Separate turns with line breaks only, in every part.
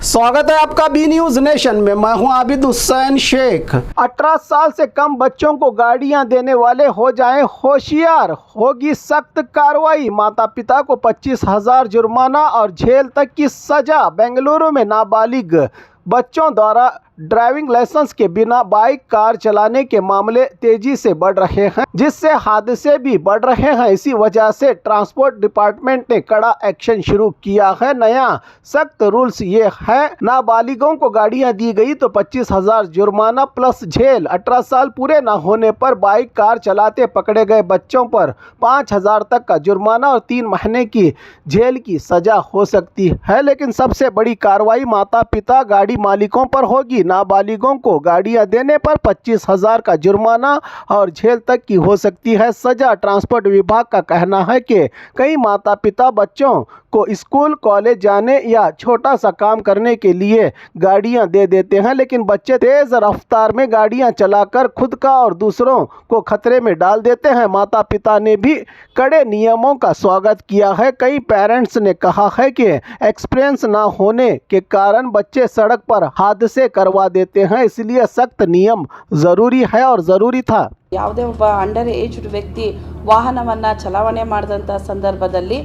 स्वागत है आपका बी न्यूज नेशन में। मैं हूं आबिद हुसैन शेख। 18 साल से कम बच्चों को गाड़ियां देने वाले हो जाएं होशियार, होगी सख्त कार्रवाई। माता पिता को 25,000 जुर्माना और जेल तक की सजा। बेंगलुरु में नाबालिग बच्चों द्वारा ड्राइविंग लाइसेंस के बिना बाइक कार चलाने के मामले तेजी से बढ़ रहे हैं, जिससे हादसे भी बढ़ रहे हैं। इसी वजह से ट्रांसपोर्ट डिपार्टमेंट ने कड़ा एक्शन शुरू किया है। नया सख्त रूल्स ये है, नाबालिगों को गाड़ियां दी गई तो 25,000 जुर्माना प्लस जेल। 18 साल पूरे न होने पर बाइक कार चलाते पकड़े गए बच्चों पर 5,000 तक का जुर्माना और 3 महीने की जेल की सजा हो सकती है। लेकिन सबसे बड़ी कार्रवाई माता पिता गाड़ी मालिकों पर होगी। नाबालिगों को गाड़ियां देने पर 25,000 का जुर्माना और जेल तक की हो सकती है सजा। ट्रांसपोर्ट विभाग का कहना है कि कई माता पिता बच्चों को स्कूल कॉलेज जाने या छोटा सा काम करने के लिए गाड़ियां दे देते हैं, लेकिन बच्चे तेज रफ्तार में गाड़ियां चलाकर खुद का और दूसरों को खतरे में डाल देते हैं। माता पिता ने भी कड़े नियमों का स्वागत किया है। कई पेरेंट्स ने कहा है कि एक्सपीरियंस ना होने के कारण बच्चे सड़क पर हादसे करवा देते हैं, इसलिए सख्त नियम जरूरी है और जरूरी था।
ಯಾವುದೇ ಒಬ್ಬ ಅಂಡರ್ ಏಜ್ಡ್ ವ್ಯಕ್ತಿ ವಾಹನವನ್ನು ಚಲಾವಣೆ ಮಾಡಿದಂಥ ಸಂದರ್ಭದಲ್ಲಿ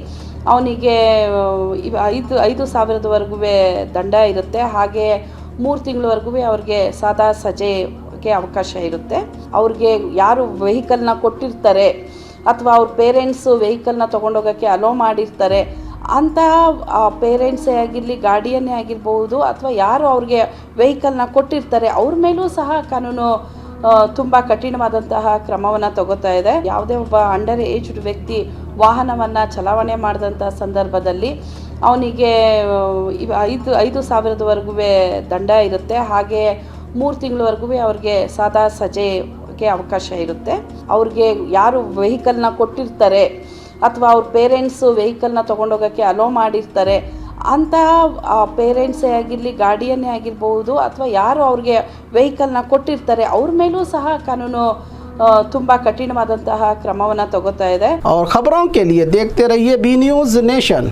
ಅವನಿಗೆ 5,000ವರೆಗೂ ದಂಡ ಇರುತ್ತೆ. ಹಾಗೆ 3 ತಿಂಗಳವರೆಗೂ ಅವ್ರಿಗೆ ಸಾದಾ ಸಜೆಗೆ ಅವಕಾಶ ಇರುತ್ತೆ. ಅವ್ರಿಗೆ ಯಾರು ವೆಹಿಕಲ್ನ ಕೊಟ್ಟಿರ್ತಾರೆ ಅಥವಾ ಅವ್ರ ಪೇರೆಂಟ್ಸು ವೆಹಿಕಲ್ನ ತೊಗೊಂಡೋಗೋಕ್ಕೆ ಅಲೋ ಮಾಡಿರ್ತಾರೆ ಅಂತಹ ಪೇರೆಂಟ್ಸೇ ಆಗಿರಲಿ, ಗಾರ್ಡಿಯನ್ನೇ ಆಗಿರ್ಬೋದು, ಅಥವಾ ಯಾರು ಅವ್ರಿಗೆ ವೆಹಿಕಲ್ನ ಕೊಟ್ಟಿರ್ತಾರೆ ಅವ್ರ ಮೇಲೂ ಸಹ ಕಾನೂನು ತುಂಬ ಕಠಿಣವಾದಂತಹ ಕ್ರಮವನ್ನು ತಗೋತಾ ಇದೆ. ಯಾವುದೇ ಒಬ್ಬ ಅಂಡರ್ ಏಜ್ಡ್ ವ್ಯಕ್ತಿ ವಾಹನವನ್ನು ಚಲಾವಣೆ ಮಾಡಿದಂಥ ಸಂದರ್ಭದಲ್ಲಿ ಅವನಿಗೆ 5,000ವರೆಗೂ ದಂಡ ಇರುತ್ತೆ. ಹಾಗೆ 3 ತಿಂಗಳವರೆಗೂ ಅವ್ರಿಗೆ ಸಾದಾ ಸಜೆಗೆ ಅವಕಾಶ ಇರುತ್ತೆ. ಅವ್ರಿಗೆ ಯಾರು ವೆಹಿಕಲ್ನ ಕೊಟ್ಟಿರ್ತಾರೆ ಅಥವಾ ಅವ್ರ ಪೇರೆಂಟ್ಸು ವೆಹಿಕಲ್ನ ತೊಗೊಂಡೋಗೋಕ್ಕೆ ಅಲೋ ಮಾಡಿರ್ತಾರೆ ಅಂತಹ ಪೇರೆಂಟ್ಸೇ ಆಗಿರಲಿ, ಗಾರ್ಡಿಯನ್ನೇ ಆಗಿರ್ಬೋದು, ಅಥವಾ ಯಾರು ಅವ್ರಿಗೆ ವೆಹಿಕಲ್ನ ಕೊಟ್ಟಿರ್ತಾರೆ ಅವ್ರ ಮೇಲೂ ಸಹ ಕಾನೂನು ತುಂಬ ಕಠಿಣವಾದಂತಹ ಕ್ರಮವನ್ನು ತಗೋತಾ ಇದೆ।
और खबरों के लिए देखते रहिए बी न्यूज नेशन।